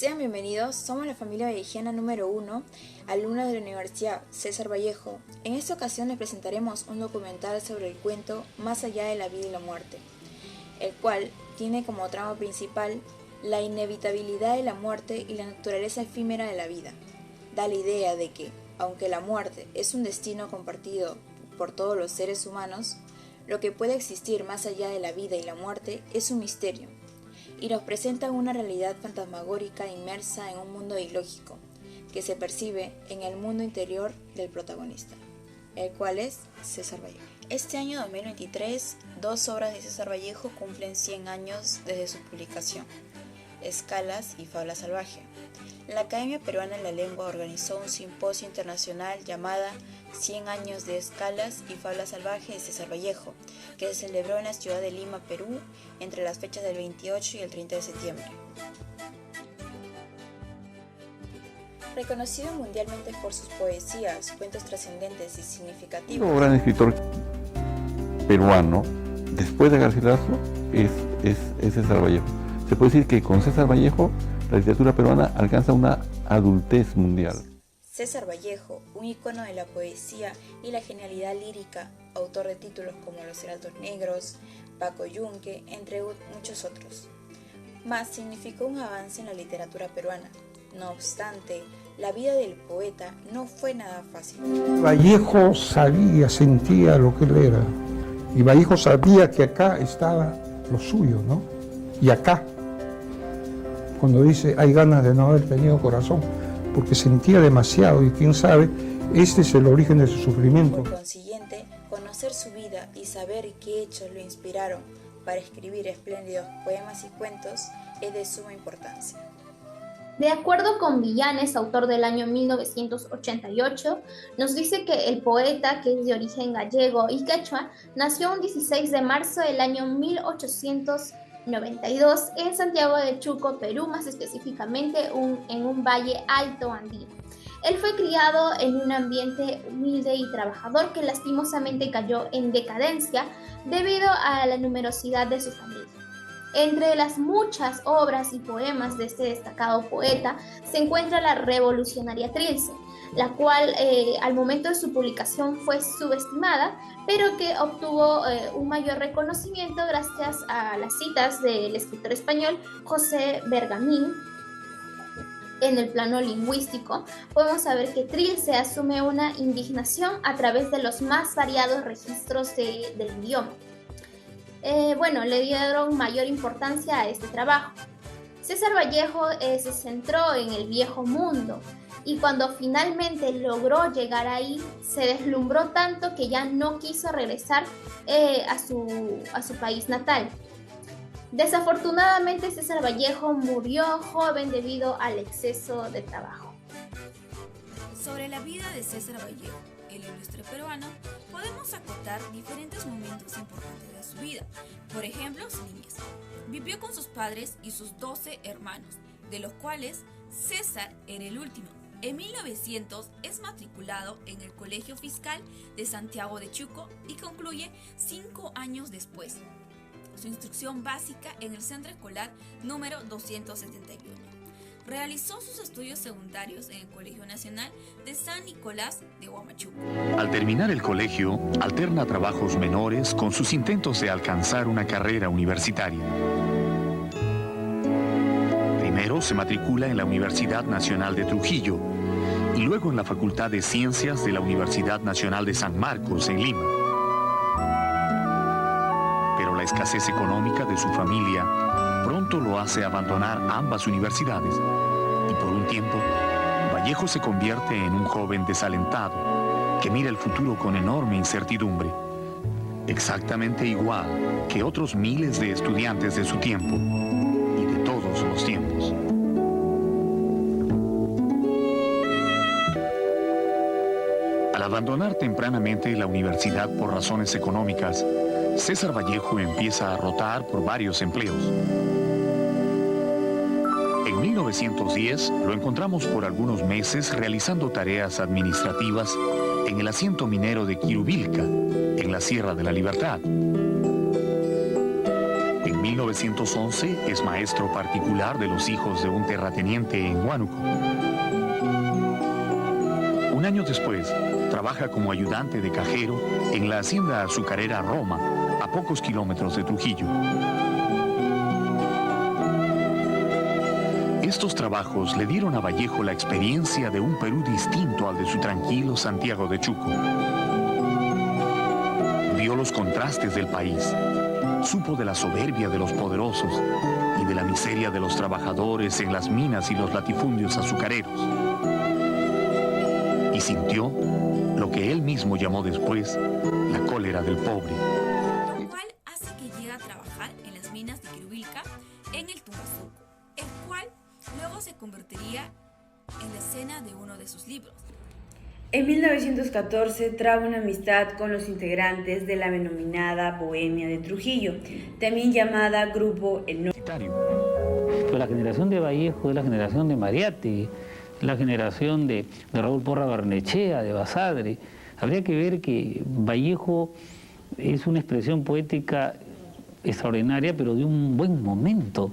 Sean bienvenidos, somos la familia vallejiana número 1, alumnos de la Universidad César Vallejo. En esta ocasión les presentaremos un documental sobre el cuento Más allá de la vida y la muerte, el cual tiene como trama principal la inevitabilidad de la muerte y la naturaleza efímera de la vida. Da la idea de que, aunque la muerte es un destino compartido por todos los seres humanos, lo que puede existir más allá de la vida y la muerte es un misterio, y nos presenta una realidad fantasmagórica inmersa en un mundo ilógico que se percibe en el mundo interior del protagonista, el cual es César Vallejo. Este año 2023, dos obras de César Vallejo cumplen 100 años desde su publicación, Escalas y Fabla Salvaje. La Academia Peruana de la Lengua organizó un simposio internacional llamada 100 años de Escalas y Fabla Salvaje de César Vallejo, que se celebró en la ciudad de Lima, Perú, entre las fechas del 28 y el 30 de septiembre. Reconocido mundialmente por sus poesías, cuentos trascendentes y significativos. Un gran escritor peruano, después de Garcilaso, es César Vallejo. Se puede decir que con César Vallejo la literatura peruana alcanza una adultez mundial. César Vallejo, un ícono de la poesía y la genialidad lírica, autor de títulos como Los Heraldos Negros, Paco Yunque, entre muchos otros. Más significó un avance en la literatura peruana. No obstante, la vida del poeta no fue nada fácil. Vallejo sabía, sentía lo que él era. Y Vallejo sabía que acá estaba lo suyo, ¿no? Y acá, cuando dice, hay ganas de no haber tenido corazón, porque sentía demasiado y quién sabe, este es el origen de su sufrimiento. Por consiguiente, conocer su vida y saber qué hechos lo inspiraron para escribir espléndidos poemas y cuentos es de suma importancia. De acuerdo con Villanes, autor del año 1988, nos dice que el poeta, que es de origen gallego y quechua, nació un 16 de marzo del año 1892 en Santiago de Chuco, Perú, más específicamente en un valle alto andino. Él fue criado en un ambiente humilde y trabajador que lastimosamente cayó en decadencia debido a la numerosidad de su familia. Entre las muchas obras y poemas de este destacado poeta se encuentra la revolucionaria Trilce, la cual al momento de su publicación fue subestimada, pero que obtuvo un mayor reconocimiento gracias a las citas del escritor español José Bergamín. En el plano lingüístico, podemos saber que Trilce asume una indignación a través de los más variados registros del idioma. Le dieron mayor importancia a este trabajo. César Vallejo se centró en el viejo mundo y cuando finalmente logró llegar ahí, se deslumbró tanto que ya no quiso regresar a su país natal. Desafortunadamente, César Vallejo murió joven debido al exceso de trabajo. Sobre la vida de César Vallejo, el ilustre peruano, podemos acotar diferentes momentos importantes de su vida. Por ejemplo, su niñez. Vivió con sus padres y sus 12 hermanos, de los cuales César era el último. En 1900 es matriculado en el Colegio Fiscal de Santiago de Chuco y concluye 5 años después su instrucción básica en el centro escolar número 271. Realizó sus estudios secundarios en el Colegio Nacional de San Nicolás de Huamachuco. Al terminar el colegio, alterna trabajos menores con sus intentos de alcanzar una carrera universitaria. Primero se matricula en la Universidad Nacional de Trujillo y luego en la Facultad de Ciencias de la Universidad Nacional de San Marcos en Lima. Pero la escasez económica de su familia pronto lo hace abandonar ambas universidades y por un tiempo Vallejo se convierte en un joven desalentado que mira el futuro con enorme incertidumbre, exactamente igual que otros miles de estudiantes de su tiempo y de todos los tiempos. Al abandonar tempranamente la universidad por razones económicas, César Vallejo empieza a rotar por varios empleos. En 1910 lo encontramos por algunos meses realizando tareas administrativas en el asiento minero de Quirubilca, en la Sierra de la Libertad. En 1911 es maestro particular de los hijos de un terrateniente en Huánuco. Un año después, trabaja como ayudante de cajero en la hacienda azucarera Roma, a pocos kilómetros de Trujillo. Estos trabajos le dieron a Vallejo la experiencia de un Perú distinto al de su tranquilo Santiago de Chuco. Vio los contrastes del país, supo de la soberbia de los poderosos y de la miseria de los trabajadores en las minas y los latifundios azucareros. Y sintió lo que él mismo llamó después la cólera del pobre. Lo cual hace que llegue a trabajar en las minas de Quirubilca en el Tumbasuco, el cual luego se convertiría en la escena de uno de sus libros. En 1914 traba una amistad con los integrantes de la denominada Bohemia de Trujillo, también llamada Grupo El Norte. Pero la generación de Vallejo es la generación de Mariátegui, la generación de Raúl Porra Barnechea, de Basadre. Habría que ver que Vallejo es una expresión poética extraordinaria, pero de un buen momento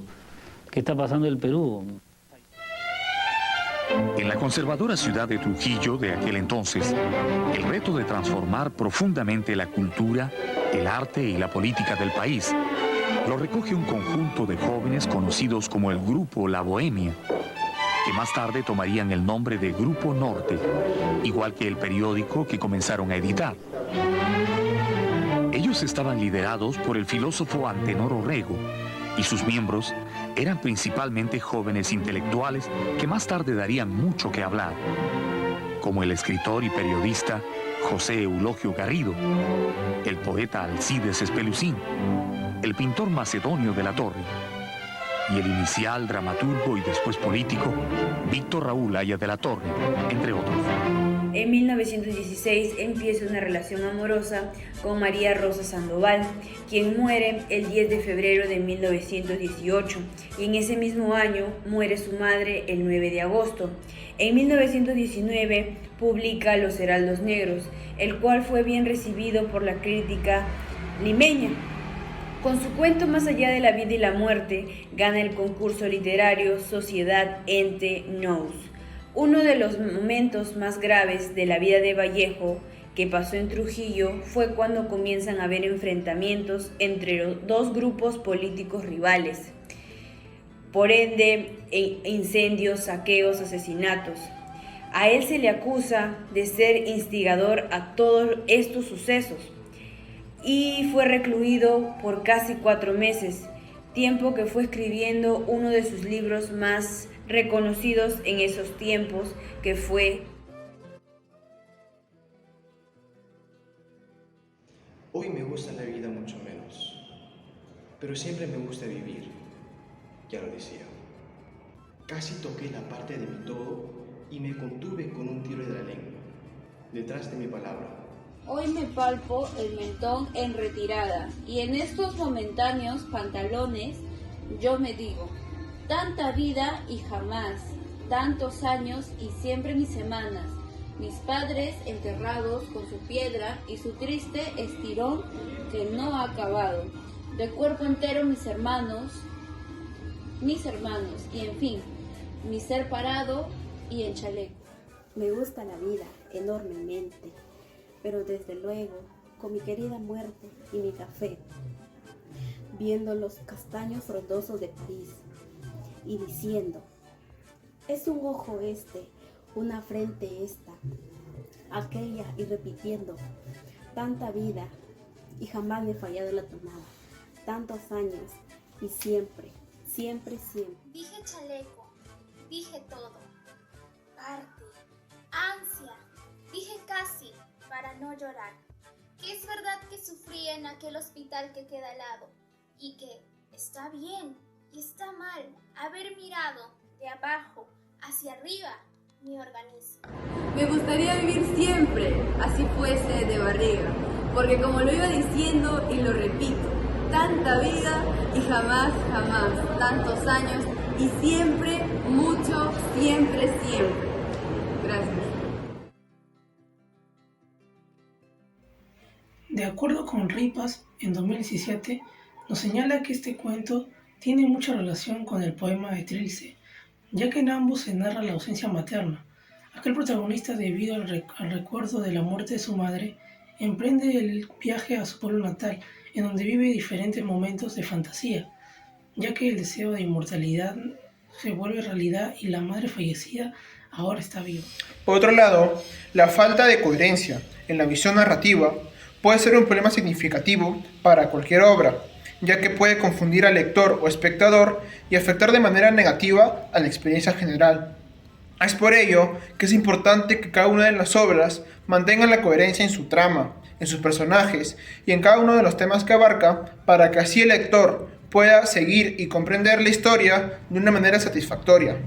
que está pasando el Perú. En la conservadora ciudad de Trujillo de aquel entonces, el reto de transformar profundamente la cultura, el arte y la política del país lo recoge un conjunto de jóvenes conocidos como el Grupo La Bohemia, que más tarde tomarían el nombre de Grupo Norte, igual que el periódico que comenzaron a editar. Ellos estaban liderados por el filósofo Antenor Orrego, y sus miembros eran principalmente jóvenes intelectuales que más tarde darían mucho que hablar, como el escritor y periodista José Eulogio Garrido, el poeta Alcides Espelucín, el pintor Macedonio de la Torre y el inicial dramaturgo y después político Víctor Raúl Haya de la Torre, entre otros. En 1916 empieza una relación amorosa con María Rosa Sandoval, quien muere el 10 de febrero de 1918, y en ese mismo año muere su madre el 9 de agosto. En 1919 publica Los Heraldos Negros, el cual fue bien recibido por la crítica limeña. Con su cuento Más allá de la vida y la muerte, gana el concurso literario Sociedad Ente Nous. Uno de los momentos más graves de la vida de Vallejo que pasó en Trujillo fue cuando comienzan a haber enfrentamientos entre dos grupos políticos rivales. Por ende, incendios, saqueos, asesinatos. A él se le acusa de ser instigador a todos estos sucesos y fue recluido por casi 4 meses, tiempo que fue escribiendo uno de sus libros más reconocidos en esos tiempos, que fue Hoy me gusta la vida mucho menos, pero siempre me gusta vivir, ya lo decía. Casi toqué la parte de mi todo y me contuve con un tiro de la lengua, detrás de mi palabra. Hoy me palpo el mentón en retirada y en estos momentáneos pantalones yo me digo: tanta vida y jamás, tantos años y siempre mis semanas, mis padres enterrados con su piedra y su triste estirón que no ha acabado, de cuerpo entero mis hermanos, y en fin, mi ser parado y en chaleco. Me gusta la vida enormemente, pero desde luego con mi querida muerte y mi café, viendo los castaños frondosos de París y diciendo: es un ojo este, una frente esta, aquella, y repitiendo: tanta vida y jamás me he fallado la tonada, tantos años y siempre, siempre, siempre. Dije chaleco, dije todo, parte, ansia, dije casi para no llorar, que es verdad que sufrí en aquel hospital que queda al lado y que está bien y está mal haber mirado de abajo hacia arriba mi organismo. Me gustaría vivir siempre, así fuese de barriga, porque como lo iba diciendo y lo repito, tanta vida y jamás, jamás, tantos años y siempre, mucho, siempre, siempre. Gracias. De acuerdo con Ripas, en 2017, nos señala que este cuento tiene mucha relación con el poema de Trilce, ya que en ambos se narra la ausencia materna. Aquel protagonista, debido al recuerdo de la muerte de su madre, emprende el viaje a su pueblo natal, en donde vive diferentes momentos de fantasía, ya que el deseo de inmortalidad se vuelve realidad y la madre fallecida ahora está viva. Por otro lado, la falta de coherencia en la visión narrativa puede ser un problema significativo para cualquier obra, ya que puede confundir al lector o espectador y afectar de manera negativa a la experiencia general. Es por ello que es importante que cada una de las obras mantenga la coherencia en su trama, en sus personajes y en cada uno de los temas que abarca, para que así el lector pueda seguir y comprender la historia de una manera satisfactoria.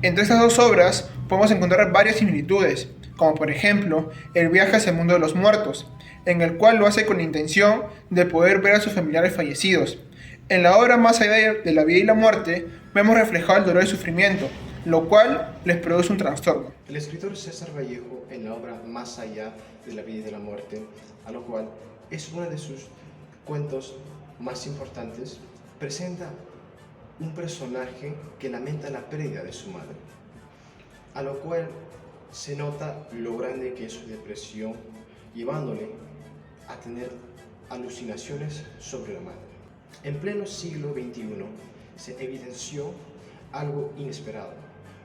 Entre estas dos obras podemos encontrar varias similitudes, como por ejemplo El viaje hacia el mundo de los muertos, en el cual lo hace con la intención de poder ver a sus familiares fallecidos. En la obra Más allá de la vida y la muerte vemos reflejado el dolor y sufrimiento, lo cual les produce un trastorno. El escritor César Vallejo, en la obra Más allá de la vida y de la muerte, a lo cual es uno de sus cuentos más importantes, presenta un personaje que lamenta la pérdida de su madre, a lo cual se nota lo grande que es su depresión, llevándole a tener alucinaciones sobre la madre. En pleno siglo XXI se evidenció algo inesperado.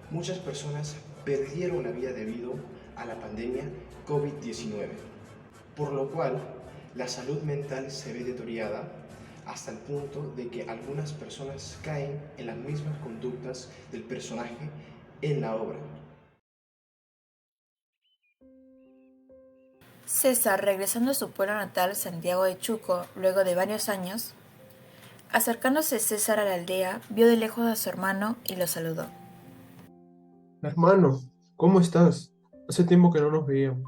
Muchas personas perdieron la vida debido a la pandemia COVID-19, por lo cual la salud mental se ve deteriorada hasta el punto de que algunas personas caen en las mismas conductas del personaje en la obra. César, regresando a su pueblo natal, Santiago de Chuco, luego de varios años, acercándose César a la aldea, vio de lejos a su hermano y lo saludó. Hermano, ¿cómo estás? Hace tiempo que no nos veíamos.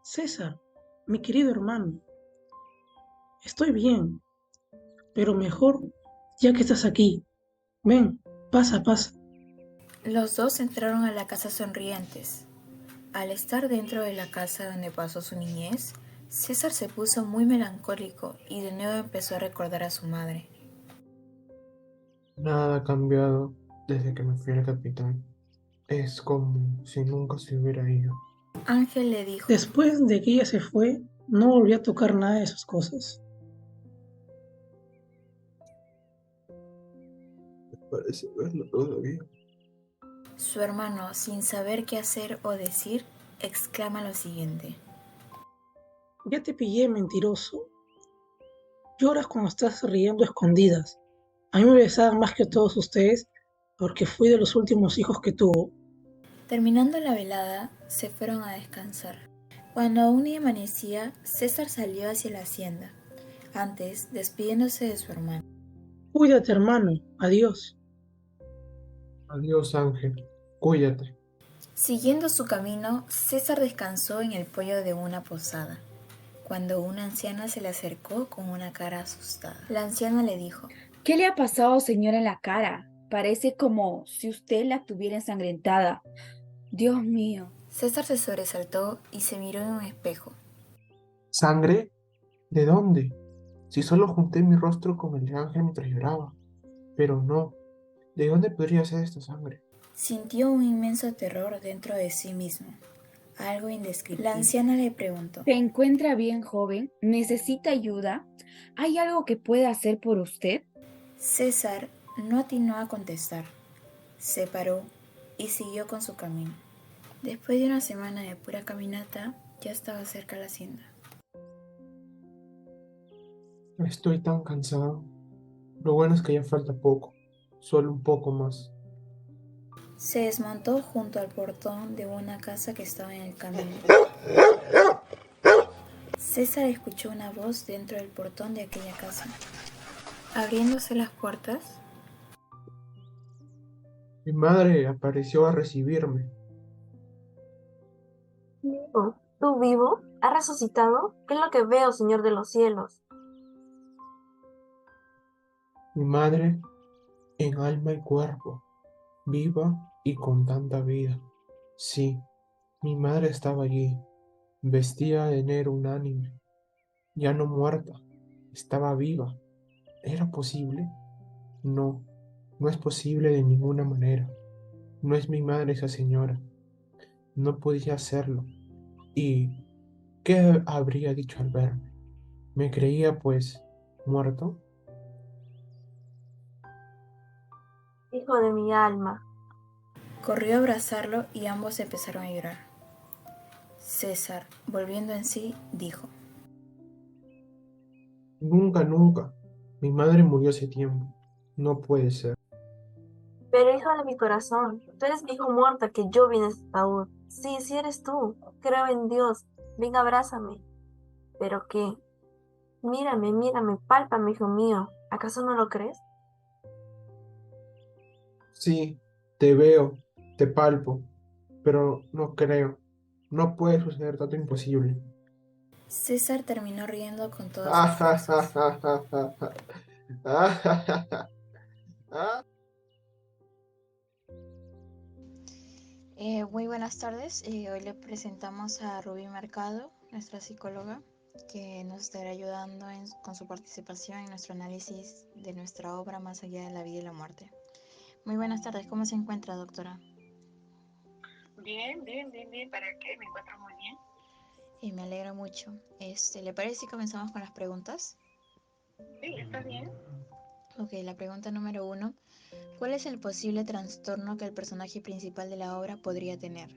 César, mi querido hermano, estoy bien, pero mejor ya que estás aquí. Ven, pasa. Los dos entraron a la casa sonrientes. Al estar dentro de la casa donde pasó su niñez, César se puso muy melancólico y de nuevo empezó a recordar a su madre. Nada ha cambiado desde que me fui al capitán. Es como si nunca se hubiera ido. Ángel le dijo: Después de que ella se fue, no volví a tocar nada de esas cosas. Me parece verlo todavía. Su hermano, sin saber qué hacer o decir, exclama lo siguiente: Ya te pillé, mentiroso. Lloras cuando estás riendo a escondidas. A mí me besaban más que a todos ustedes porque fui de los últimos hijos que tuvo. Terminando la velada, se fueron a descansar. Cuando aún ni amanecía, César salió hacia la hacienda, antes despidiéndose de su hermano. Cuídate, hermano. Adiós. Adiós, Ángel. Cuídate. Siguiendo su camino, César descansó en el poyo de una posada, cuando una anciana se le acercó con una cara asustada. La anciana le dijo: ¿Qué le ha pasado, señora, en la cara? Parece como si usted la tuviera ensangrentada. Dios mío. César se sobresaltó y se miró en un espejo. ¿Sangre? ¿De dónde? Si solo junté mi rostro con el de Ángel mientras lloraba. Pero no. ¿De dónde podría ser esta sangre? Sintió un inmenso terror dentro de sí mismo, algo indescriptible. La anciana le preguntó: ¿Se encuentra bien, joven? ¿Necesita ayuda? ¿Hay algo que pueda hacer por usted? César no atinó a contestar. Se paró y siguió con su camino. Después de una semana de pura caminata, ya estaba cerca de la hacienda. Estoy tan cansado. Lo bueno es que ya falta poco. Solo un poco más. Se desmontó junto al portón de una casa que estaba en el camino. César escuchó una voz dentro del portón de aquella casa. Abriéndose las puertas, Mi madre apareció a recibirme. Vivo. ¿Tú vivo? ¿Has resucitado? ¿Qué es lo que veo, Señor de los cielos? Mi madre en alma y cuerpo, viva y con tanta vida. Sí, mi madre estaba allí, vestida de negro unánime, ya no muerta, estaba viva, ¿Era posible? No, no es posible de ninguna manera. No es mi madre esa señora. No podía hacerlo. ¿Y qué habría dicho al verme? ¿Me creía, pues, muerto? Hijo de mi alma. Corrió a abrazarlo y ambos empezaron a llorar. César, volviendo en sí, dijo: Nunca, nunca. Mi madre murió hace tiempo. No puede ser. Pero hijo de mi corazón, tú eres mi hijo muerto que yo vi en este ataúd. Sí, sí eres tú. Creo en Dios. Ven, abrázame. ¿Pero qué? Mírame, mírame, pálpame, hijo mío. ¿Acaso no lo crees? Sí, te veo, te palpo, pero no creo. No puede suceder tanto imposible. César terminó riendo con todas sus fuerzas. Muy buenas tardes. Hoy le presentamos a Rubí Mercado, nuestra psicóloga, que nos estará ayudando con su participación en nuestro análisis de nuestra obra Más allá de la vida y la muerte. Muy buenas tardes. ¿Cómo se encuentra, doctora? Bien. ¿Para qué? Me encuentro muy bien. Me alegro mucho. ¿Le parece si comenzamos con las preguntas? Sí, está bien. Ok, la pregunta número 1. ¿Cuál es el posible trastorno que el personaje principal de la obra podría tener?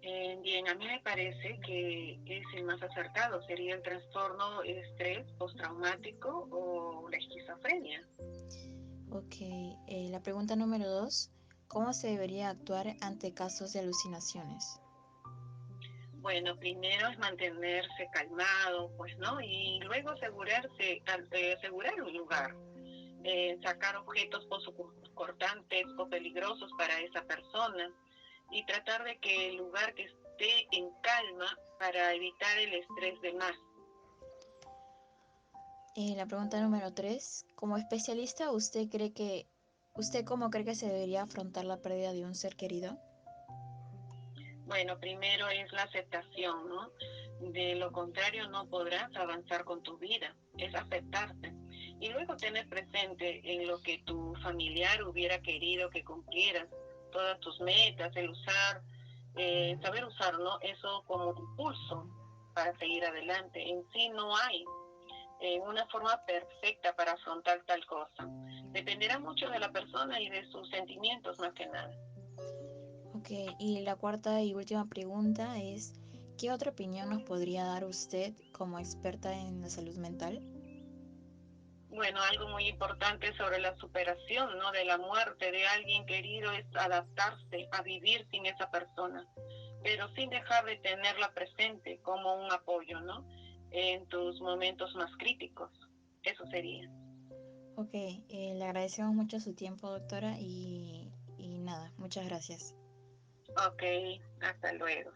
Bien, a mí me parece que es el más acertado. Sería el trastorno estrés postraumático o la esquizofrenia. Ok, la pregunta número 2. ¿Cómo se debería actuar ante casos de alucinaciones? Bueno, primero es mantenerse calmado, pues, ¿no? Y luego asegurar un lugar, sacar objetos cortantes o peligrosos para esa persona y tratar de que el lugar que esté en calma para evitar el estrés de más. La pregunta número 3. Como especialista, ¿usted cómo cree que se debería afrontar la pérdida de un ser querido? Bueno, primero es la aceptación, ¿no? De lo contrario no podrás avanzar con tu vida, es aceptarte. Y luego tener presente en lo que tu familiar hubiera querido que cumplieras, todas tus metas, saber usar, ¿no? Eso como impulso para seguir adelante. En sí no hay una forma perfecta para afrontar tal cosa. Dependerá mucho de la persona y de sus sentimientos más que nada. Ok, y la cuarta y última pregunta es, ¿qué otra opinión nos podría dar usted como experta en la salud mental? Bueno, algo muy importante sobre la superación, ¿no? De la muerte de alguien querido es adaptarse a vivir sin esa persona, pero sin dejar de tenerla presente como un apoyo, ¿no? En tus momentos más críticos. Eso sería. Ok, le agradecemos mucho su tiempo, doctora, y nada, muchas gracias. Ok, hasta luego.